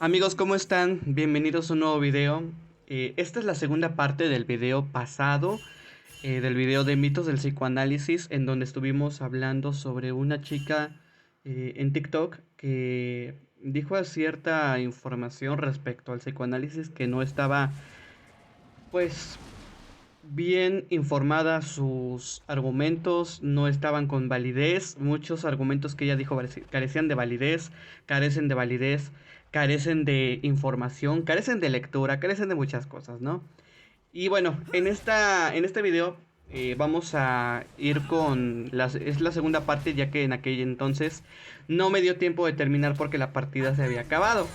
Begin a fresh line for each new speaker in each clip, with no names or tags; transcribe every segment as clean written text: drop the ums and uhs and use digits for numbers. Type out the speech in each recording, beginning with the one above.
Amigos, ¿cómo están? Bienvenidos a un nuevo video. Esta es la segunda parte del video pasado, del video de mitos del psicoanálisis, en donde estuvimos hablando sobre una chica en TikTok que dijo cierta información respecto al psicoanálisis que no estaba, pues, bien informada. Sus argumentos no estaban con validez. Muchos argumentos que ella dijo carecían de validez, carecen de validez, carecen de información, carecen de lectura, carecen de muchas cosas, ¿no? Y bueno, en este video vamos a ir con es la segunda parte, ya que en aquel entonces no me dio tiempo de terminar porque la partida se había acabado.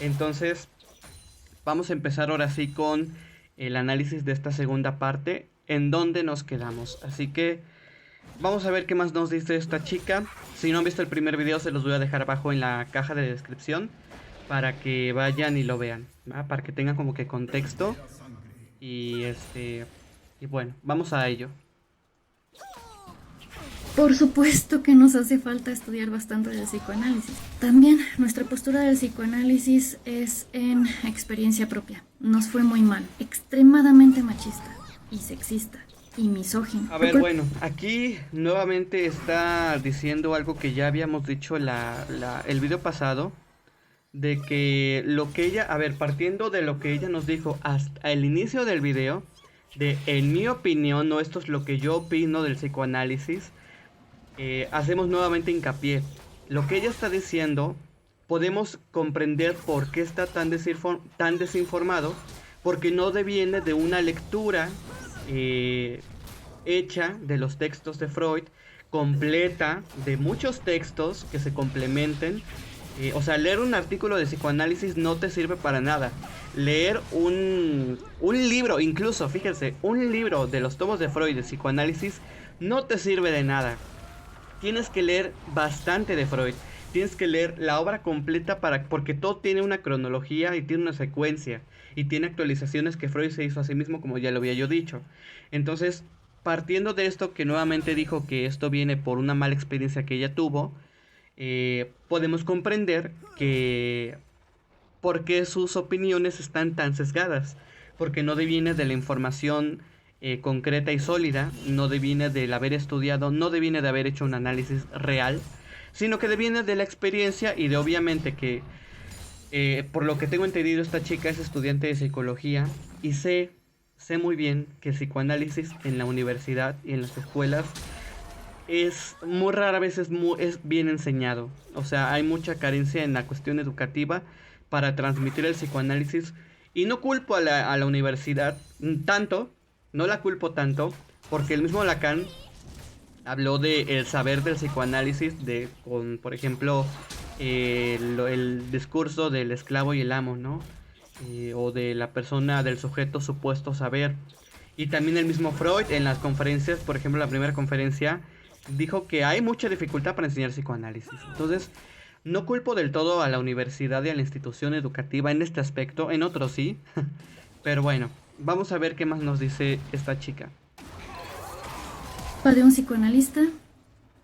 Entonces vamos a empezar ahora sí con el análisis de esta segunda parte, en donde nos quedamos. Así que vamos a ver qué más nos dice esta chica. Si no han visto el primer video, se los voy a dejar abajo en la caja de descripción para que vayan y lo vean, ¿va? Para que tengan como que contexto. Y bueno, vamos a ello.
Por supuesto que nos hace falta estudiar bastante del psicoanálisis. También nuestra postura del psicoanálisis es en experiencia propia. Nos fue muy mal, extremadamente machista y sexista y misógino.
A ver, bueno, aquí nuevamente está diciendo algo que ya habíamos dicho el video pasado, de que lo que ella, a ver, partiendo de lo que ella nos dijo hasta el inicio del video, de en mi opinión, no, esto es lo que yo opino del psicoanálisis, hacemos nuevamente hincapié. Lo que ella está diciendo, podemos comprender por qué está tan desinformado, porque no deviene de una lectura hecha de los textos de Freud, completa, de muchos textos que se complementen. O sea, leer un artículo de psicoanálisis no te sirve para nada. Leer un libro, incluso, fíjense, un libro de los tomos de Freud de psicoanálisis no te sirve de nada. Tienes que leer bastante de Freud. Tienes que leer la obra completa porque todo tiene una cronología y tiene una secuencia. Y tiene actualizaciones que Freud se hizo a sí mismo, como ya lo había yo dicho. Entonces, partiendo de esto, que nuevamente dijo que esto viene por una mala experiencia que ella tuvo, podemos comprender que por qué sus opiniones están tan sesgadas, porque no deviene de la información concreta y sólida, no deviene del haber estudiado, no deviene de haber hecho un análisis real, sino que deviene de la experiencia y de obviamente que, por lo que tengo entendido, esta chica es estudiante de psicología y sé muy bien que el psicoanálisis en la universidad y en las escuelas es muy rara vez es bien enseñado. O sea, hay mucha carencia en la cuestión educativa para transmitir el psicoanálisis. Y no culpo a la universidad tanto, no la culpo tanto, porque el mismo Lacan habló de el saber del psicoanálisis, con, por ejemplo, el discurso del esclavo y el amo, ¿no? O de la persona, del sujeto supuesto saber. Y también el mismo Freud en las conferencias, por ejemplo, la primera conferencia, dijo que hay mucha dificultad para enseñar psicoanálisis. Entonces, no culpo del todo a la universidad y a la institución educativa en este aspecto, en otros sí. Pero bueno, vamos a ver qué más nos dice esta chica.
De un psicoanalista,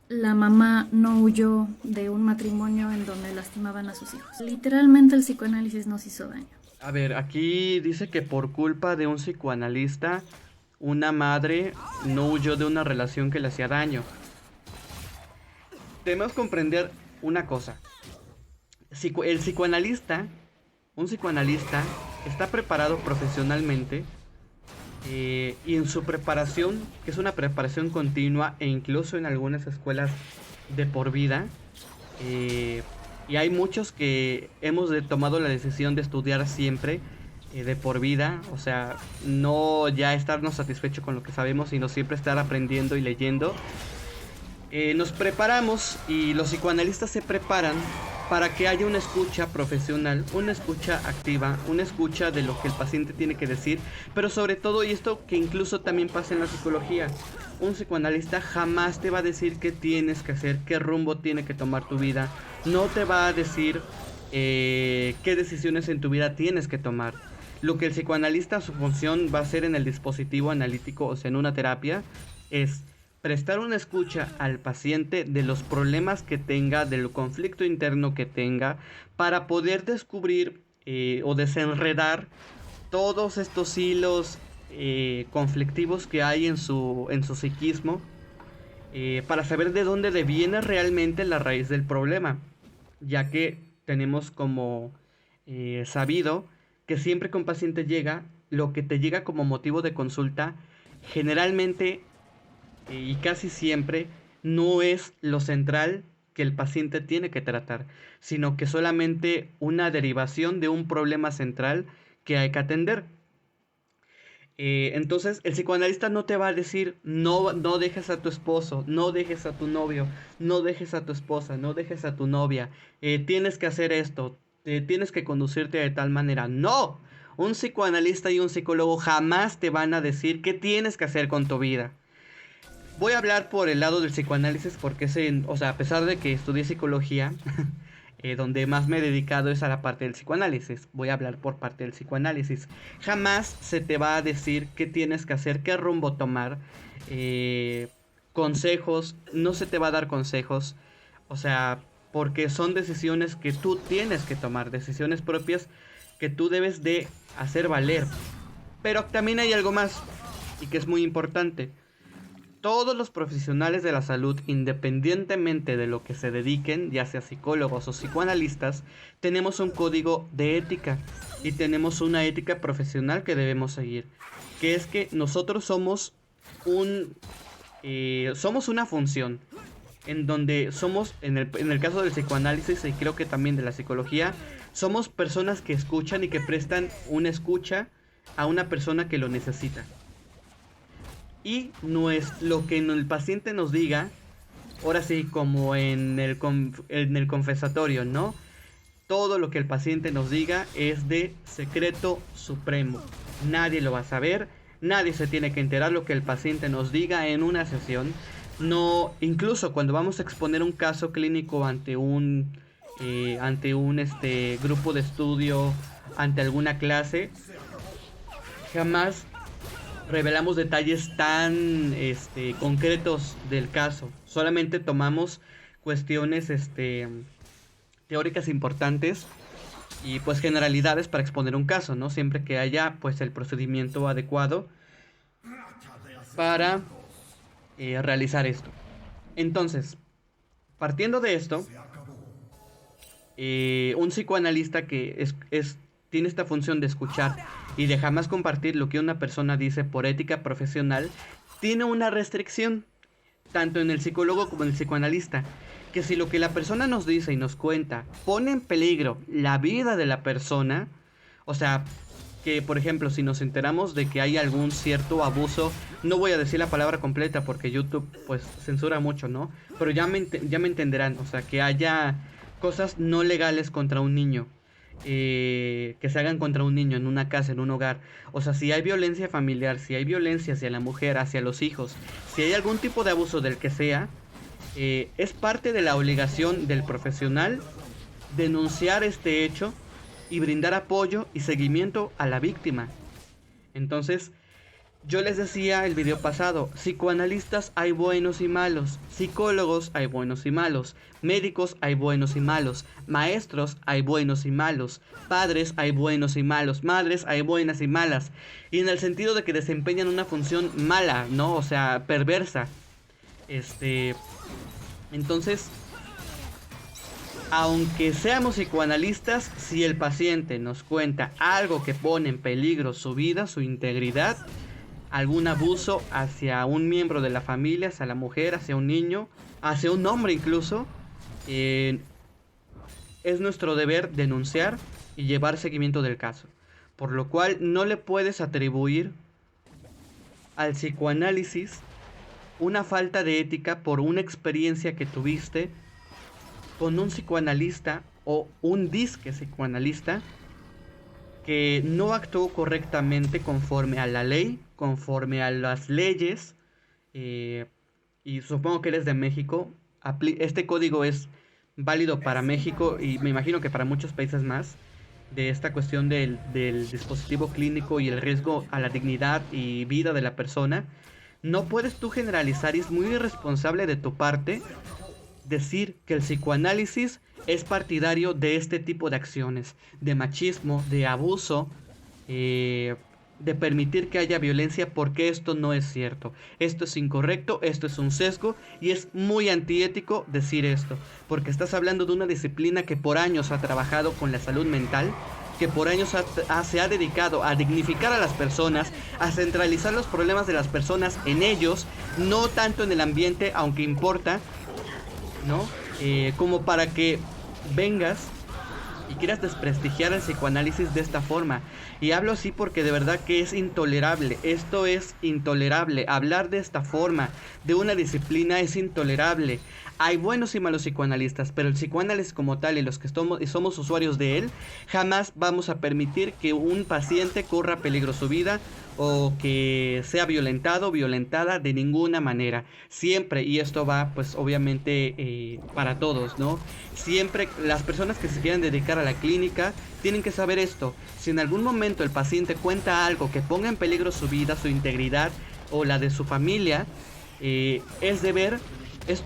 la mamá no huyó de un matrimonio en donde lastimaban a sus hijos. Literalmente el psicoanálisis nos hizo daño.
A ver, aquí dice que por culpa de un psicoanalista, una madre no huyó de una relación que le hacía daño. Debemos comprender una cosa. El psicoanalista, un psicoanalista, está preparado profesionalmente, y en su preparación, que es una preparación continua e incluso en algunas escuelas de por vida, y hay muchos que hemos tomado la decisión de estudiar siempre, de por vida, o sea, no ya estarnos satisfechos con lo que sabemos, sino siempre estar aprendiendo y leyendo. Nos preparamos y los psicoanalistas se preparan para que haya una escucha profesional, una escucha activa, una escucha de lo que el paciente tiene que decir, pero sobre todo, y esto que incluso también pasa en la psicología, un psicoanalista jamás te va a decir qué tienes que hacer, qué rumbo tiene que tomar tu vida, no te va a decir qué decisiones en tu vida tienes que tomar. Lo que el psicoanalista, su función va a ser en el dispositivo analítico, o sea, en una terapia, es prestar una escucha al paciente de los problemas que tenga, del conflicto interno que tenga, para poder descubrir o desenredar todos estos hilos conflictivos que hay en su psiquismo, para saber de dónde deviene realmente la raíz del problema, ya que tenemos como sabido que siempre que un paciente llega, lo que te llega como motivo de consulta, generalmente y casi siempre no es lo central que el paciente tiene que tratar, sino que solamente una derivación de un problema central que hay que atender. Entonces el psicoanalista no te va a decir no, no dejes a tu esposo, no dejes a tu novio, no dejes a tu esposa, no dejes a tu novia, tienes que hacer esto, tienes que conducirte de tal manera. No, un psicoanalista y un psicólogo jamás te van a decir qué tienes que hacer con tu vida. Voy a hablar por el lado del psicoanálisis porque o sea, a pesar de que estudié psicología, donde más me he dedicado es a la parte del psicoanálisis. Voy a hablar por parte del psicoanálisis. Jamás se te va a decir qué tienes que hacer, qué rumbo tomar, consejos, no se te va a dar consejos, o sea, porque son decisiones que tú tienes que tomar, decisiones propias que tú debes de hacer valer. Pero también hay algo más, y que es muy importante. Todos los profesionales de la salud, independientemente de lo que se dediquen, ya sea psicólogos o psicoanalistas, tenemos un código de ética y tenemos una ética profesional que debemos seguir, que es que nosotros somos somos una función, en donde somos, en el caso del psicoanálisis y creo que también de la psicología, somos personas que escuchan y que prestan una escucha a una persona que lo necesita. Y no es lo que el paciente nos diga, ahora sí, como en el confesatorio, ¿no? Todo lo que el paciente nos diga es de secreto supremo. Nadie lo va a saber, nadie se tiene que enterar lo que el paciente nos diga en una sesión. No, incluso cuando vamos a exponer un caso clínico ante un grupo de estudio, ante alguna clase, jamás revelamos detalles tan concretos del caso. Solamente tomamos cuestiones teóricas importantes y pues generalidades para exponer un caso, ¿no? Siempre que haya pues el procedimiento adecuado para realizar esto. Entonces, partiendo de esto, un psicoanalista que tiene esta función de escuchar y de jamás compartir lo que una persona dice por ética profesional, tiene una restricción, tanto en el psicólogo como en el psicoanalista, que si lo que la persona nos dice y nos cuenta pone en peligro la vida de la persona, o sea, que por ejemplo si nos enteramos de que hay algún cierto abuso, no voy a decir la palabra completa porque YouTube pues censura mucho, ¿no? Pero ya me entenderán, o sea, que haya cosas no legales contra un niño, que se hagan contra un niño en una casa, en un hogar. O sea, si hay violencia familiar, si hay violencia hacia la mujer, hacia los hijos, si hay algún tipo de abuso del que sea, es parte de la obligación del profesional denunciar este hecho y brindar apoyo y seguimiento a la víctima. Entonces, yo les decía el video pasado, psicoanalistas hay buenos y malos, psicólogos hay buenos y malos, médicos hay buenos y malos, maestros hay buenos y malos, padres hay buenos y malos, madres hay buenas y malas, y en el sentido de que desempeñan una función mala, ¿no? O sea, perversa. Entonces, aunque seamos psicoanalistas, si el paciente nos cuenta algo que pone en peligro su vida, su integridad, algún abuso hacia un miembro de la familia, hacia la mujer, hacia un niño, hacia un hombre incluso, es nuestro deber denunciar y llevar seguimiento del caso. Por lo cual no le puedes atribuir al psicoanálisis una falta de ética por una experiencia que tuviste con un psicoanalista o un disque psicoanalista que no actuó correctamente conforme a la ley, conforme a las leyes, y supongo que eres de México. Este código es válido para México y me imagino que para muchos países más, de esta cuestión del dispositivo clínico y el riesgo a la dignidad y vida de la persona. No puedes tú generalizar y es muy irresponsable de tu parte decir que el psicoanálisis es partidario de este tipo de acciones, de machismo, de abuso, de permitir que haya violencia, porque esto no es cierto. Esto es incorrecto, esto es un sesgo y es muy antiético decir esto, porque estás hablando de una disciplina que por años ha trabajado con la salud mental, que por años se ha dedicado a dignificar a las personas, a centralizar los problemas de las personas en ellos, no tanto en el ambiente, aunque importa, ¿no? Como para que vengas y quieras desprestigiar el psicoanálisis de esta forma. Y hablo así porque de verdad que es intolerable. Esto es intolerable. Hablar de esta forma de una disciplina es intolerable. Hay buenos y malos psicoanalistas, pero el psicoanálisis como tal y los que somos usuarios de él, jamás vamos a permitir que un paciente corra peligro su vida o que sea violentado o violentada de ninguna manera. Siempre, y esto va pues obviamente para todos, ¿no? Siempre las personas que se quieran dedicar a la clínica tienen que saber esto. Si en algún momento el paciente cuenta algo que ponga en peligro su vida, su integridad o la de su familia, es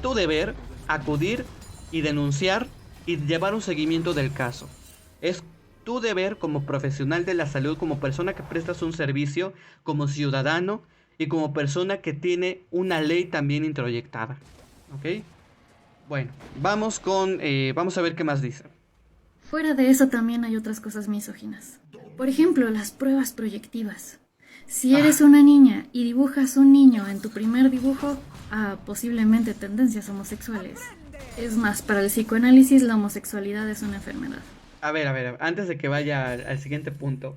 tu deber acudir y denunciar y llevar un seguimiento del caso. Es tu deber como profesional de la salud, como persona que prestas un servicio, como ciudadano y como persona que tiene una ley también introyectada. ¿Ok? Bueno, vamos a ver qué más dice.
Fuera de eso también hay otras cosas misóginas. Por ejemplo, las pruebas proyectivas. Si eres una niña y dibujas un niño en tu primer dibujo, posiblemente tendencias homosexuales. Es más, para el psicoanálisis la homosexualidad es una enfermedad.
A ver, antes de que vaya al siguiente punto.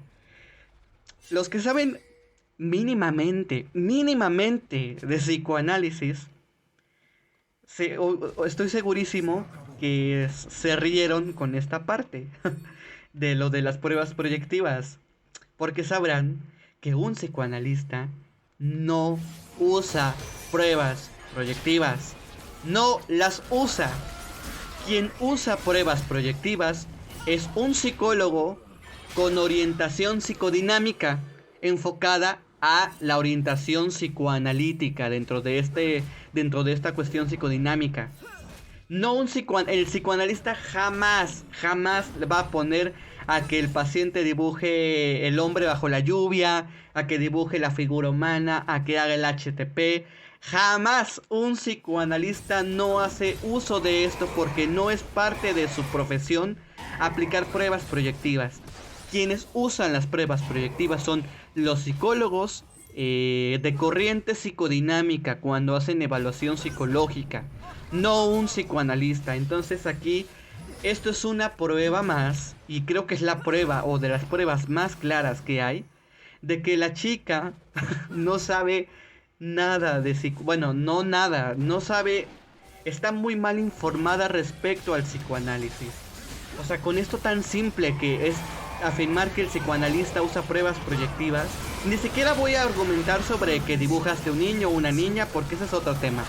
Los que saben mínimamente de psicoanálisis, estoy segurísimo que se rieron con esta parte de lo de las pruebas proyectivas, porque sabrán que un psicoanalista no usa pruebas proyectivas, no las usa. Quien usa pruebas proyectivas es un psicólogo con orientación psicodinámica enfocada a la orientación psicoanalítica dentro de esta cuestión psicodinámica. No el psicoanalista jamás va a poner a que el paciente dibuje el hombre bajo la lluvia, a que dibuje la figura humana, a que haga el HTP. Jamás un psicoanalista no hace uso de esto porque no es parte de su profesión aplicar pruebas proyectivas. Quienes usan las pruebas proyectivas son los psicólogos de corriente psicodinámica cuando hacen evaluación psicológica, no un psicoanalista. Entonces aquí esto es una prueba más, y creo que es la prueba o de las pruebas más claras que hay, de que la chica no sabe nada de no sabe, está muy mal informada respecto al psicoanálisis. O sea, con esto tan simple que es afirmar que el psicoanalista usa pruebas proyectivas, ni siquiera voy a argumentar sobre que dibujaste un niño o una niña, porque ese es otro tema.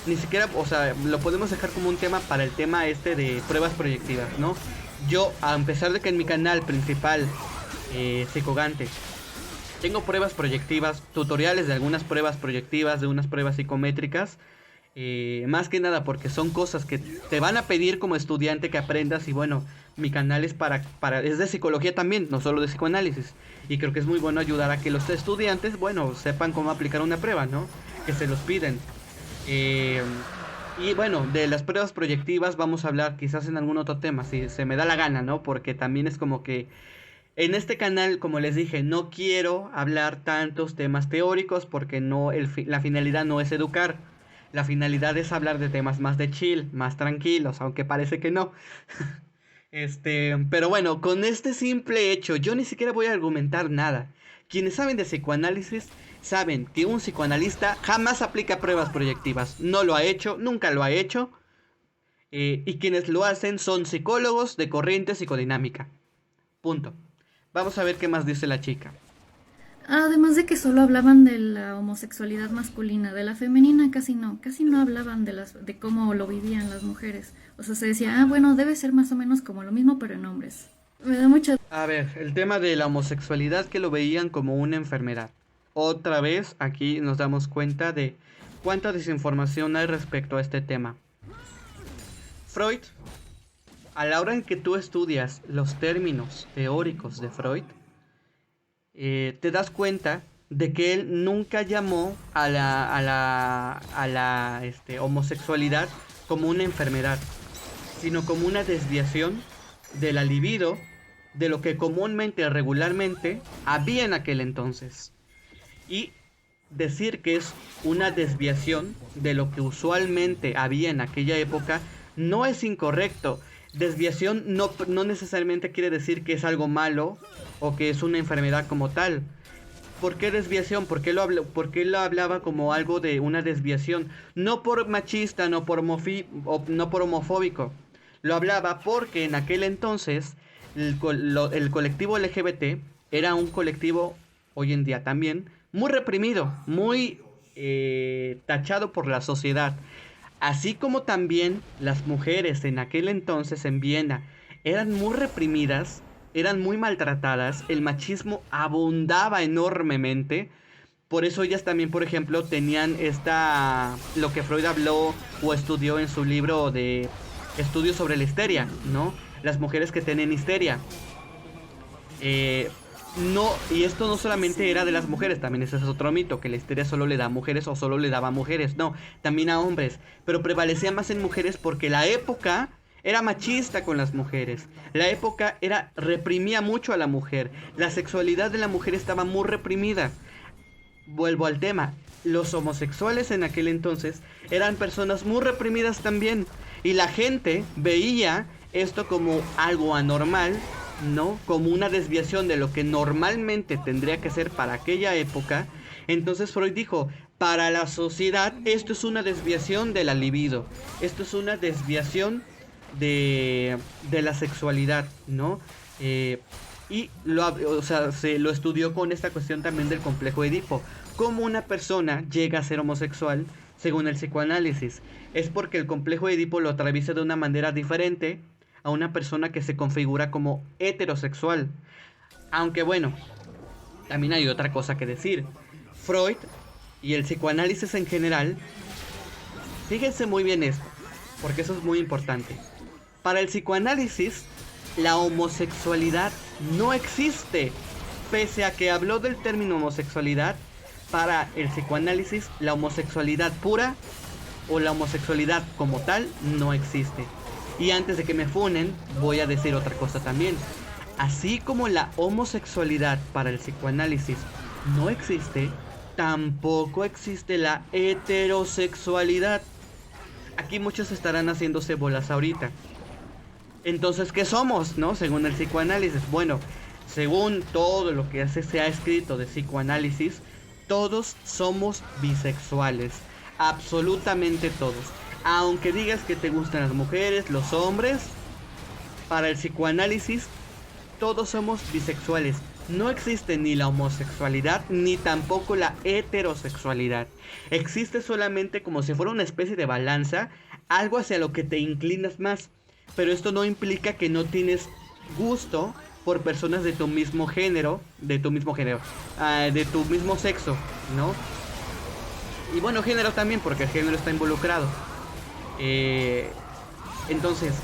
Ni siquiera, o sea, lo podemos dejar como un tema para el tema de pruebas proyectivas, ¿no? Yo, a pesar de que en mi canal principal, Psicogante, tengo pruebas proyectivas, tutoriales de algunas pruebas proyectivas, de unas pruebas psicométricas, más que nada porque son cosas que te van a pedir como estudiante que aprendas. Y bueno, mi canal es es de psicología también, no solo de psicoanálisis, y creo que es muy bueno ayudar a que los estudiantes, bueno, sepan cómo aplicar una prueba, ¿no? Que se los piden. Y bueno, de las pruebas proyectivas vamos a hablar quizás en algún otro tema, si se me da la gana, ¿no? Porque también es como que en este canal, como les dije, no quiero hablar tantos temas teóricos porque la finalidad no es educar. La finalidad es hablar de temas más de chill, más tranquilos, aunque parece que no. Pero bueno, con este simple hecho, yo ni siquiera voy a argumentar nada. Quienes saben de psicoanálisis saben que un psicoanalista jamás aplica pruebas proyectivas. No lo ha hecho, nunca lo ha hecho. Y quienes lo hacen son psicólogos de corriente psicodinámica. Punto. Vamos a ver qué más dice la chica.
Además de que solo hablaban de la homosexualidad masculina, de la femenina casi no hablaban de cómo lo vivían las mujeres. O sea, se decía, bueno, debe ser más o menos como lo mismo, pero en hombres. Me da mucha...
A ver, el tema de la homosexualidad, que lo veían como una enfermedad. otra vez aquí nos damos cuenta de cuánta desinformación hay respecto a este tema. Freud, a la hora en que tú estudias los términos teóricos de Freud, te das cuenta de que él nunca llamó a la homosexualidad como una enfermedad, sino como una desviación de la libido, de lo que comúnmente, regularmente, había en aquel entonces. Y decir que es una desviación de lo que usualmente había en aquella época no es incorrecto. Desviación no necesariamente quiere decir que es algo malo o que es una enfermedad como tal. ¿Por qué desviación? ¿Por qué lo hablaba como algo de una desviación? No por machista, no por homofóbico. Lo hablaba porque en aquel entonces el colectivo LGBT era un colectivo, hoy en día también, muy reprimido, muy tachado por la sociedad. Así como también las mujeres en aquel entonces en Viena eran muy reprimidas, eran muy maltratadas, el machismo abundaba enormemente. Por eso ellas también, por ejemplo, tenían lo que Freud habló o estudió en su libro de estudios sobre la histeria, ¿no? Las mujeres que tienen histeria. No, y esto no solamente era de las mujeres, también ese es otro mito, que la histeria solo le da a mujeres o solo le daba a mujeres, no, también a hombres, pero prevalecía más en mujeres porque la época era machista con las mujeres, la época reprimía mucho a la mujer, la sexualidad de la mujer estaba muy reprimida. Vuelvo al tema, los homosexuales en aquel entonces eran personas muy reprimidas también, y la gente veía esto como algo anormal, ¿no? Como una desviación de lo que normalmente tendría que ser para aquella época. Entonces Freud dijo, para la sociedad esto es una desviación de la libido, esto es una desviación de la sexualidad, ¿no? Se lo estudió con esta cuestión también del complejo de Edipo. Cómo una persona llega a ser homosexual según el psicoanálisis. Es porque el complejo de Edipo lo atraviesa de una manera diferente a una persona que se configura como heterosexual. Aunque bueno, también hay otra cosa que decir. Freud y el psicoanálisis en general, fíjense muy bien esto, porque eso es muy importante. Para el psicoanálisis, la homosexualidad no existe. Pese a que habló del término homosexualidad, para el psicoanálisis, la homosexualidad pura o la homosexualidad como tal no existe. Y antes de que me funen, voy a decir otra cosa también. Así como la homosexualidad para el psicoanálisis no existe, tampoco existe la heterosexualidad. Aquí muchos estarán haciéndose bolas ahorita. Entonces, ¿qué somos, no? Según el psicoanálisis. Bueno, según todo lo que se ha escrito de psicoanálisis, todos somos bisexuales. Absolutamente todos. Aunque digas que te gustan las mujeres, los hombres, para el psicoanálisis todos somos bisexuales. No existe ni la homosexualidad ni tampoco la heterosexualidad. Existe solamente como si fuera una especie de balanza, algo hacia lo que te inclinas más. Pero esto no implica que no tienes gusto por personas de tu mismo género, de tu mismo sexo, ¿no? Y bueno, género también, porque el género está involucrado. Entonces,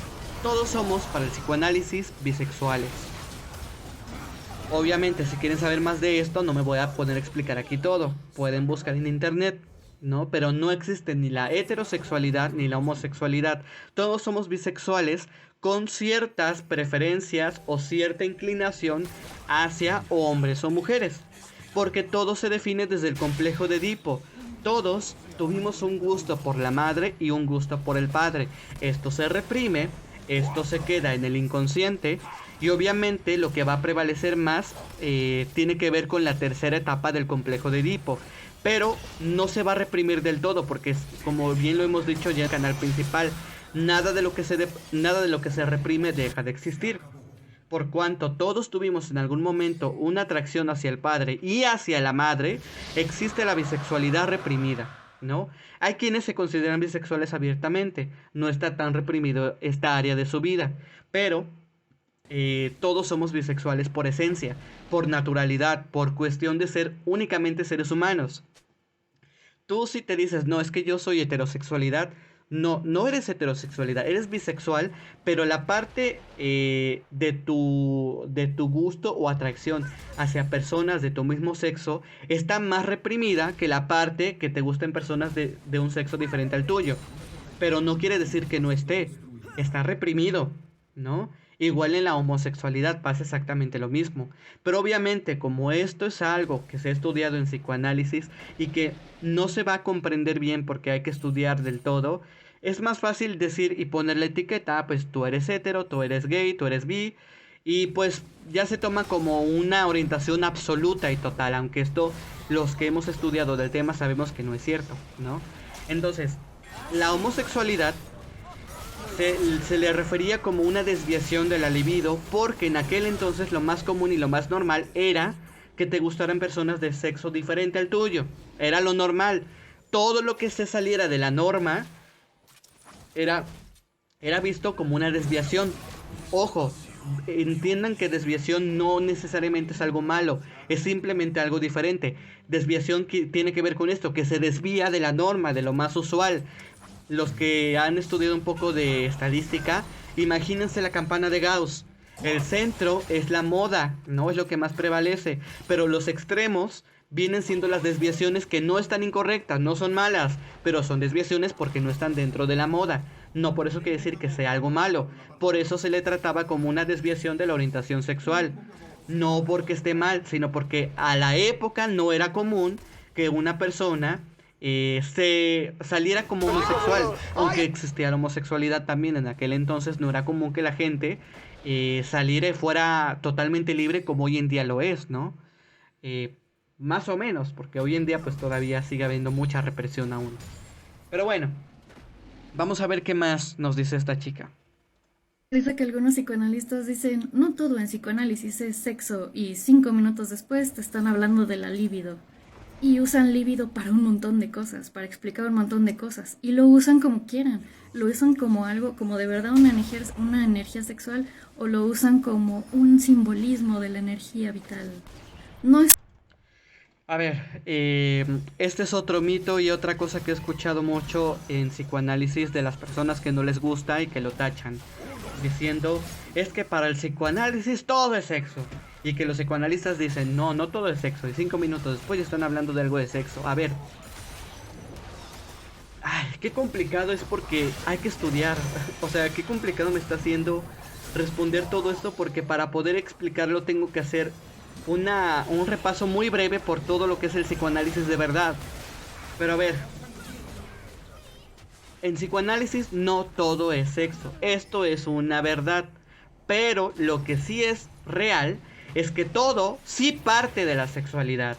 todos somos, para el psicoanálisis, bisexuales. Obviamente, si quieren saber más de esto, no me voy a poner a explicar aquí todo. Pueden buscar en internet, ¿no? Pero no existe ni la heterosexualidad ni la homosexualidad. Todos somos bisexuales con ciertas preferencias o cierta inclinación hacia hombres o mujeres. Porque todo se define desde el complejo de Edipo. Todos tuvimos un gusto por la madre y un gusto por el padre. Esto se reprime, esto se queda en el inconsciente y obviamente lo que va a prevalecer más tiene que ver con la tercera etapa del complejo de Edipo. Pero no se va a reprimir del todo porque, como bien lo hemos dicho ya en el canal principal, nada de lo que se reprime deja de existir. Por cuanto todos tuvimos en algún momento una atracción hacia el padre y hacia la madre, existe la bisexualidad reprimida, ¿no? Hay quienes se consideran bisexuales abiertamente, no está tan reprimido esta área de su vida, pero todos somos bisexuales por esencia, por naturalidad, por cuestión de ser únicamente seres humanos. Tú si te dices, no, es que yo soy heterosexualidad, no, no eres heterosexualidad, eres bisexual, pero la parte de tu gusto o atracción hacia personas de tu mismo sexo está más reprimida que la parte que te gusta en personas de un sexo diferente al tuyo. Pero no quiere decir que no esté, está reprimido, ¿no? Igual en la homosexualidad pasa exactamente lo mismo. Pero obviamente como esto es algo que se ha estudiado en psicoanálisis y que no se va a comprender bien porque hay que estudiar del todo, es más fácil decir y poner la etiqueta, pues tú eres hetero, tú eres gay, tú eres bi, y pues ya se toma como una orientación absoluta y total, aunque esto los que hemos estudiado del tema sabemos que no es cierto, ¿no? Entonces, la homosexualidad se le refería como una desviación de la libido porque en aquel entonces lo más común y lo más normal era que te gustaran personas de sexo diferente al tuyo. Era lo normal. Todo lo que se saliera de la norma era, era visto como una desviación. Ojo, entiendan que desviación no necesariamente es algo malo, es simplemente algo diferente. Desviación que tiene que ver con esto, que se desvía de la norma, de lo más usual. Los que han estudiado un poco de estadística, imagínense la campana de Gauss. El centro es la moda, no es lo que más prevalece, pero los extremos vienen siendo las desviaciones que no están incorrectas, no son malas, pero son desviaciones porque no están dentro de la moda. No por eso quiere decir que sea algo malo, por eso se le trataba como una desviación de la orientación sexual. No porque esté mal, sino porque a la época no era común que una persona se saliera como homosexual, aunque existía la homosexualidad también en aquel entonces, no era común que la gente saliera y fuera totalmente libre como hoy en día lo es, ¿no? Eh, Más o menos, porque hoy en día pues todavía sigue habiendo mucha represión aún. Pero bueno, vamos a ver qué más nos dice esta chica.
Dice que algunos psicoanalistas dicen, no todo en psicoanálisis es sexo y 5 minutos después te están hablando de la libido. Y usan líbido para un montón de cosas, para explicar un montón de cosas. Y lo usan como quieran. Lo usan como algo, como de verdad una energía sexual, o lo usan como un simbolismo de la energía vital. No es...
A ver, este es otro mito y otra cosa que he escuchado mucho en psicoanálisis de las personas que no les gusta y que lo tachan, diciendo, es que para el psicoanálisis todo es sexo. Y que los psicoanalistas dicen, no, no todo es sexo. Y 5 minutos después ya están hablando de algo de sexo. A ver, ay, qué complicado es porque hay que estudiar. O sea, qué complicado me está haciendo responder todo esto porque para poder explicarlo tengo que hacer un repaso muy breve por todo lo que es el psicoanálisis de verdad. Pero a ver, en psicoanálisis no todo es sexo. Esto es una verdad. Pero lo que sí es real es que todo sí parte de la sexualidad.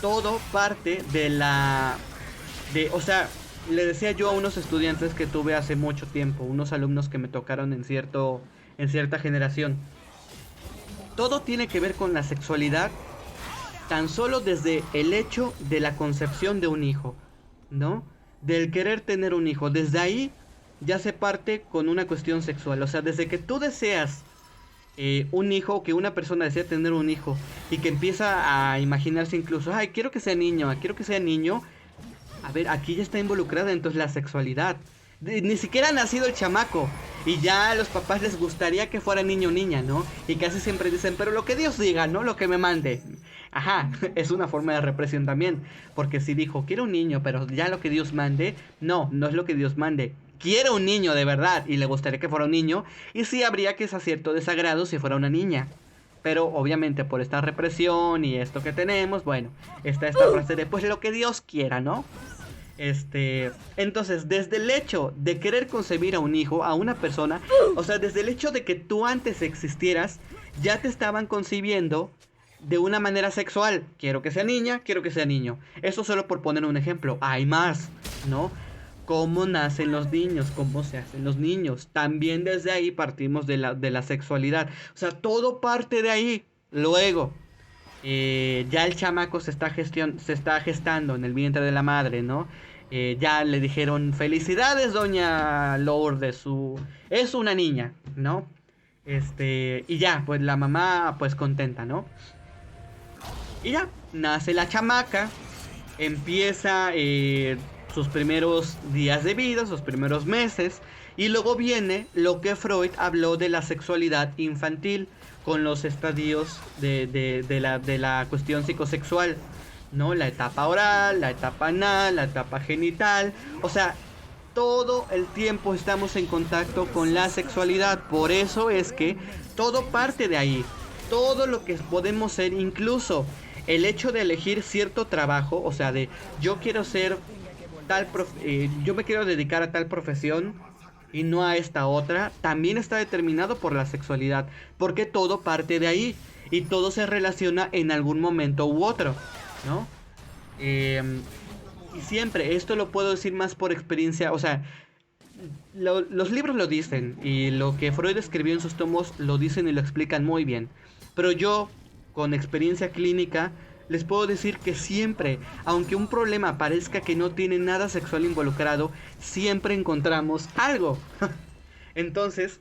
Todo parte de la... o sea, le decía yo a unos estudiantes que tuve hace mucho tiempo, unos alumnos que me tocaron en cierta generación. Todo tiene que ver con la sexualidad tan solo desde el hecho de la concepción de un hijo, ¿no? Del querer tener un hijo. Desde ahí ya se parte con una cuestión sexual. O sea, desde que tú deseas un hijo, que una persona desea tener un hijo y que empieza a imaginarse incluso, ay, quiero que sea niño, quiero que sea niño. A ver, aquí ya está involucrada entonces la sexualidad. Ni siquiera ha nacido el chamaco y ya a los papás les gustaría que fuera niño o niña, ¿no? Y casi siempre dicen, pero lo que Dios diga, ¿no? Lo que me mande. Ajá, es una forma de represión también, porque si dijo, quiero un niño, pero ya lo que Dios mande, no, no es lo que Dios mande. Quiere un niño de verdad y le gustaría que fuera un niño, y sí habría que esa cierto desagrado si fuera una niña. Pero obviamente por esta represión y esto que tenemos, bueno, está esta frase de pues lo que Dios quiera, ¿no? Entonces, desde el hecho de querer concebir a un hijo, a una persona, o sea, desde el hecho de que tú antes existieras, ya te estaban concibiendo de una manera sexual. Quiero que sea niña, quiero que sea niño. Eso solo por poner un ejemplo. Hay más, ¿no? Cómo nacen los niños, cómo se hacen los niños. También desde ahí partimos de la sexualidad. O sea, todo parte de ahí. Luego, ya el chamaco se está gestando en el vientre de la madre, ¿no? Ya le dijeron, felicidades, doña Lourdes, es una niña, ¿no? Y ya, pues la mamá pues contenta, ¿no? Y ya, nace la chamaca, empieza sus primeros días de vida, sus primeros meses, y luego viene lo que Freud habló de la sexualidad infantil, con los estadios de la cuestión psicosexual, ¿no? La etapa oral, la etapa anal, la etapa genital, o sea, todo el tiempo estamos en contacto con la sexualidad, por eso es que todo parte de ahí, todo lo que podemos ser, incluso el hecho de elegir cierto trabajo, o sea, de yo quiero ser yo me quiero dedicar a tal profesión y no a esta otra, también está determinado por la sexualidad, porque todo parte de ahí y todo se relaciona en algún momento u otro, ¿no? Y siempre, esto lo puedo decir más por experiencia, o sea, los libros lo dicen y lo que Freud escribió en sus tomos lo dicen y lo explican muy bien, pero yo, con experiencia clínica, les puedo decir que siempre, aunque un problema parezca que no tiene nada sexual involucrado, siempre encontramos algo. Entonces,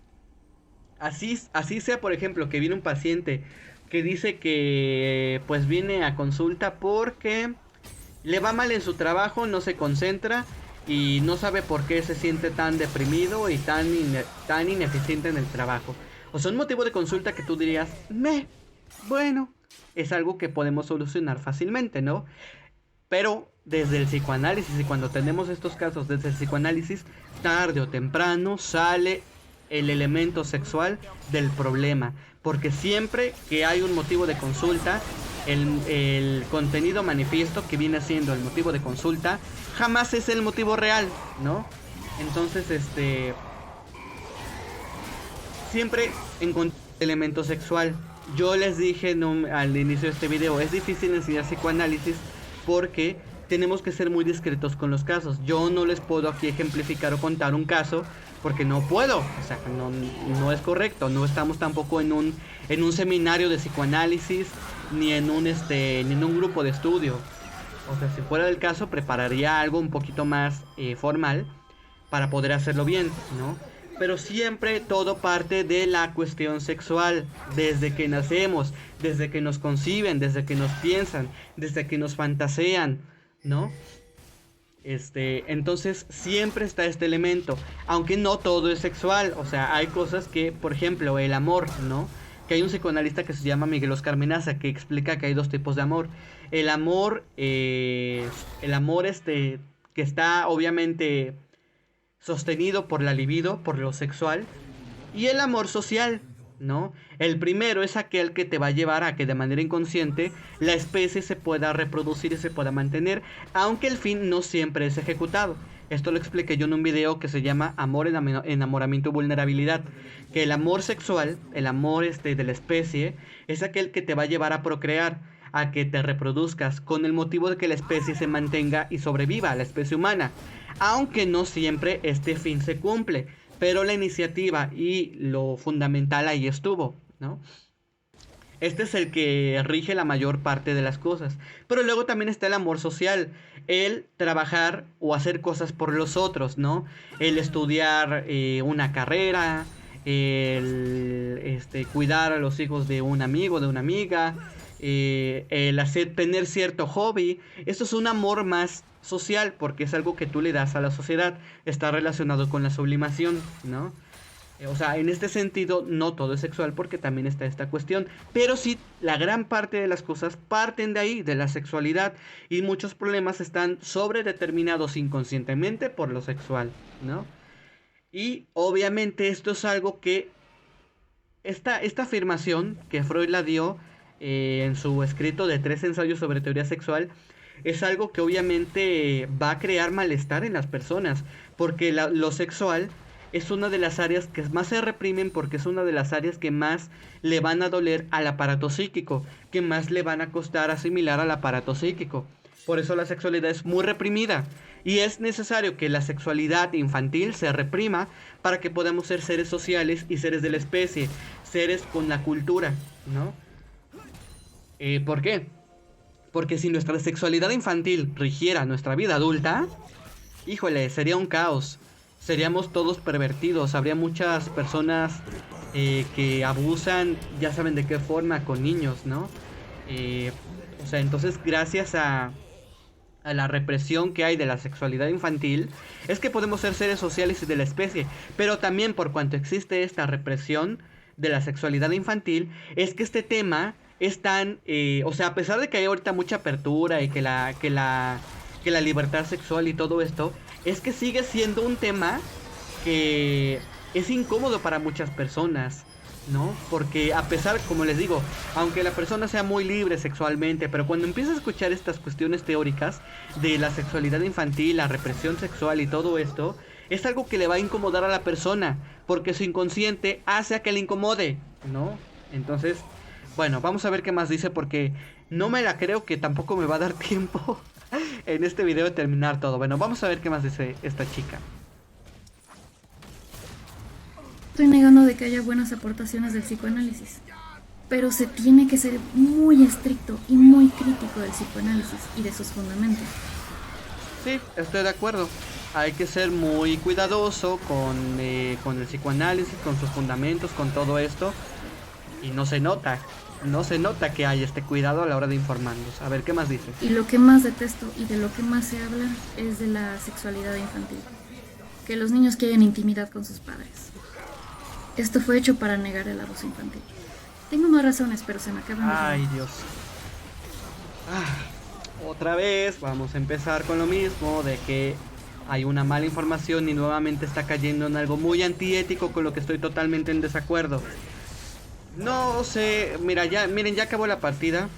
así sea, por ejemplo, que viene un paciente que dice que pues viene a consulta porque le va mal en su trabajo, no se concentra y no sabe por qué se siente tan deprimido y tan ineficiente en el trabajo. O sea, un motivo de consulta que tú dirías, bueno, es algo que podemos solucionar fácilmente, ¿no? Pero desde el psicoanálisis, y cuando tenemos estos casos desde el psicoanálisis, tarde o temprano sale el elemento sexual del problema. Porque siempre que hay un motivo de consulta, el contenido manifiesto que viene siendo el motivo de consulta, jamás es el motivo real, ¿no? Entonces, siempre encontrar elemento sexual. Yo les dije al inicio de este video, es difícil enseñar psicoanálisis porque tenemos que ser muy discretos con los casos. Yo no les puedo aquí ejemplificar o contar un caso porque no puedo, o sea, no es correcto. No estamos tampoco en un seminario de psicoanálisis ni en un grupo de estudio. O sea, si fuera del caso, prepararía algo un poquito más formal para poder hacerlo bien, ¿no? Pero siempre todo parte de la cuestión sexual, desde que nacemos, desde que nos conciben, desde que nos piensan, desde que nos fantasean, ¿no? Entonces siempre está este elemento, aunque no todo es sexual, o sea, hay cosas que, por ejemplo, el amor, ¿no? Que hay un psicoanalista que se llama Miguel Oscar Menaza que explica que hay dos tipos de amor. El amor, que está obviamente sostenido por la libido, por lo sexual, y el amor social, ¿no? El primero es aquel que te va a llevar a que de manera inconsciente la especie se pueda reproducir y se pueda mantener, aunque el fin no siempre es ejecutado. Esto lo expliqué yo en un video que se llama Amor, Enamoramiento y Vulnerabilidad, que el amor sexual, el amor de la especie, es aquel que te va a llevar a procrear, a que te reproduzcas, con el motivo de que la especie se mantenga y sobreviva, la especie humana. Aunque no siempre este fin se cumple, pero la iniciativa y lo fundamental ahí estuvo, ¿no? Este es el que rige la mayor parte de las cosas. Pero luego también está el amor social, el trabajar o hacer cosas por los otros, ¿no? El estudiar una carrera, el cuidar a los hijos de un amigo, de una amiga, tener cierto hobby. Esto es un amor más social porque es algo que tú le das a la sociedad, está relacionado con la sublimación, ¿no? O sea, en este sentido no todo es sexual porque también está esta cuestión, pero sí la gran parte de las cosas parten de ahí, de la sexualidad, y muchos problemas están sobredeterminados inconscientemente por lo sexual, ¿no? Y obviamente esto es algo que esta afirmación que Freud la dio en su escrito de 3 ensayos sobre teoría sexual, es algo que obviamente va a crear malestar en las personas, porque lo sexual es una de las áreas que más se reprimen, porque es una de las áreas que más le van a doler al aparato psíquico, que más le van a costar asimilar al aparato psíquico. Por eso la sexualidad es muy reprimida y es necesario que la sexualidad infantil se reprima para que podamos ser seres sociales y seres de la especie, seres con la cultura, ¿no? ¿Por qué? Porque si nuestra sexualidad infantil rigiera nuestra vida adulta, híjole, sería un caos. Seríamos todos pervertidos. Habría muchas personas que abusan, ya saben de qué forma, con niños, ¿no? O sea, entonces gracias a la represión que hay de la sexualidad infantil, es que podemos ser seres sociales de la especie. Pero también por cuanto existe esta represión de la sexualidad infantil, es que este tema es tan, o sea, a pesar de que hay ahorita mucha apertura y que la libertad sexual y todo esto, es que sigue siendo un tema que es incómodo para muchas personas, ¿no? Porque a pesar, como les digo, aunque la persona sea muy libre sexualmente, pero cuando empieza a escuchar estas cuestiones teóricas de la sexualidad infantil, la represión sexual y todo esto, es algo que le va a incomodar a la persona, porque su inconsciente hace a que le incomode, ¿no? Entonces, bueno, vamos a ver qué más dice, porque no me la creo que tampoco me va a dar tiempo en este video de terminar todo. Bueno, vamos a ver qué más dice esta chica.
Estoy negando de que haya buenas aportaciones del psicoanálisis, pero se tiene que ser muy estricto y muy crítico del psicoanálisis y de sus fundamentos.
Sí, estoy de acuerdo. Hay que ser muy cuidadoso con el psicoanálisis, con sus fundamentos, con todo esto. Y no se nota que hay este cuidado a la hora de informarnos. A ver, ¿qué más dice?
Y lo que más detesto y de lo que más se habla es de la sexualidad infantil. Que los niños quieren intimidad con sus padres. Esto fue hecho para negar el abuso infantil. Tengo más razones, pero se me acaban de...
Ay, Dios. Otra vez vamos a empezar con lo mismo, de que hay una mala información y nuevamente está cayendo en algo muy antiético, con lo que estoy totalmente en desacuerdo. No sé, mira, miren, ya acabó la partida.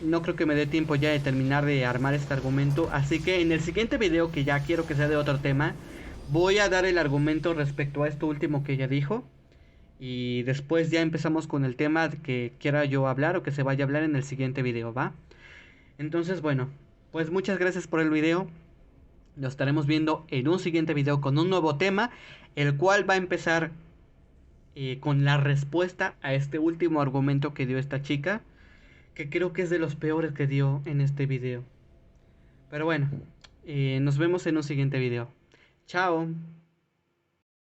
No creo que me dé tiempo ya de terminar de armar este argumento. Así que en el siguiente video, que ya quiero que sea de otro tema, voy a dar el argumento respecto a esto último que ella dijo. Y después ya empezamos con el tema que quiera yo hablar o que se vaya a hablar en el siguiente video, ¿va? Entonces, bueno, pues muchas gracias por el video. Nos estaremos viendo en un siguiente video con un nuevo tema, el cual va a empezar con la respuesta a este último argumento que dio esta chica, que creo que es de los peores que dio en este video. Pero bueno, nos vemos en un siguiente video. Chao.